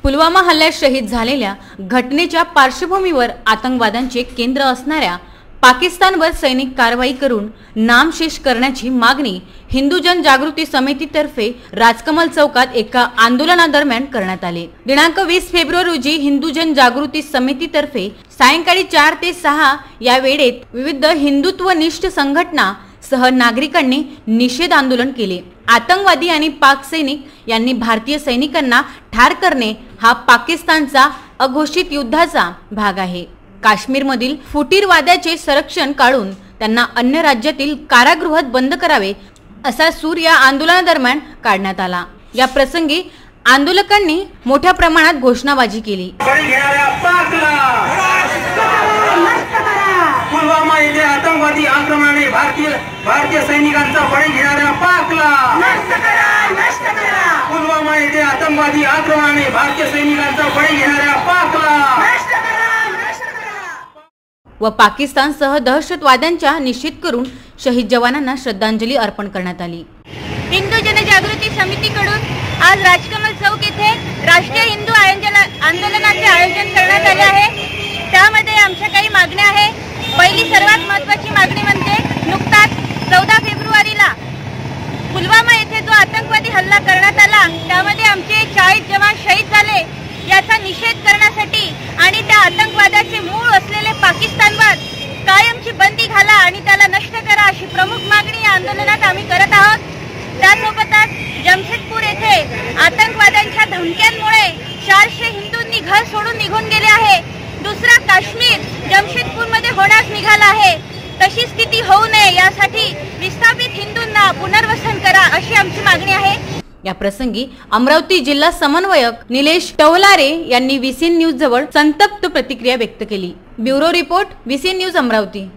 पुलवामा हल्ल्यात शहीद झालेल्या घटनेच्या पार्श्वभूमीवर आतंकवादांचे केंद्र असणाऱ्या पाकिस्तानवर सैनिक कारवाई करून नामशेष करण्याची मागणी हिंदू जनजागृती समितीतर्फे राजकमल चौकात एका आंदोलनादरम्यान करण्यात आली। दिनांक 20 फेब्रुवारी रोजी हिंदू जनजागृती समितीतर्फे सायंकाळी 4 ते 6 या वेळेत विविध हिंदुत्वनिष्ठ संघटना सह नागरिकांनी निषेध आंदोलन केले। आतंकवादी आणि पाक सैनिक यांनी भारतीय सैनिकांना ठार करणे हा पाकिस्तानचा अघोषित युद्धाचा भाग आहे। काश्मीरमधील फुटीरवाद्याचे संरक्षण काढून त्यांना अन्य राज्यातील कारागृहात बंद करावे असा सूर या आंदोलनादरम्यान काढण्यात आला। या प्रसंगी आंदोलकांनी मोठ्या प्रमाणात घोषणाबाजी केली। पुलवामा येथे आतंकवादी आक्रमणाने भारतीय सैनिकांचा बळी घेणाऱ्या पाकला नष्ट करा, नष्ट करा। पुलवामा येथे आतंकवादी आक्रमणाने भारतीय सैनिकांचा बळी घेणाऱ्या पाकला नष्ट करा, नष्ट करा। व पाकिस्तानसह दहशतवाद्यांचा निषेध करून शहीद जवानांना श्रद्धांजली अर्पण करण्यात आली। हिंदू जनजागृती समितीकडून आज राजकमल चौक येथे राष्ट्रीय हिंदू आंदोलनाचे आयोजन करण्यात आले आहे। त्यामध्ये आमच्या काही मागण्या आहेत। पहिली सर्वात महत्त्वाची मागणी म्हणजे नुकताच 14 फेब्रुवारीला पुलवामा येथे जो आतंकवादी हल्ला करण्यात आला त्यामध्ये आमचे 40 जवान शहीद झाले, याचा निषेध करण्यासाठी आणि त्या आतंकवादाचे मूळ असलेले पाकिस्तानवर कायमची बंदी घाला आणि त्याला नष्ट करा अशी प्रमुख मागणी या आंदोलनात आम्ही करत आहोत। त्यासोबतच जमशेदपूर येथे आतंकवाद्यांच्या धमक्यांमुळे 400 हिंदूंनी घर सोडून निघून गेले आहे। दुसरा काश्मीर जमशेदपूरमध्ये होण्यास निघाला आहे। तशी स्थिती होऊ नये यासाठी विस्थापित हिंदूंना पुनर्वसन करा अशी आमची मागणी आहे। या प्रसंगी अमरावती जिल्हा समन्वयक निलेश टवलारे यांनी VCN न्यूज जवळ संतप्त प्रतिक्रिया व्यक्त केली। Bureau report VCN news Amravati.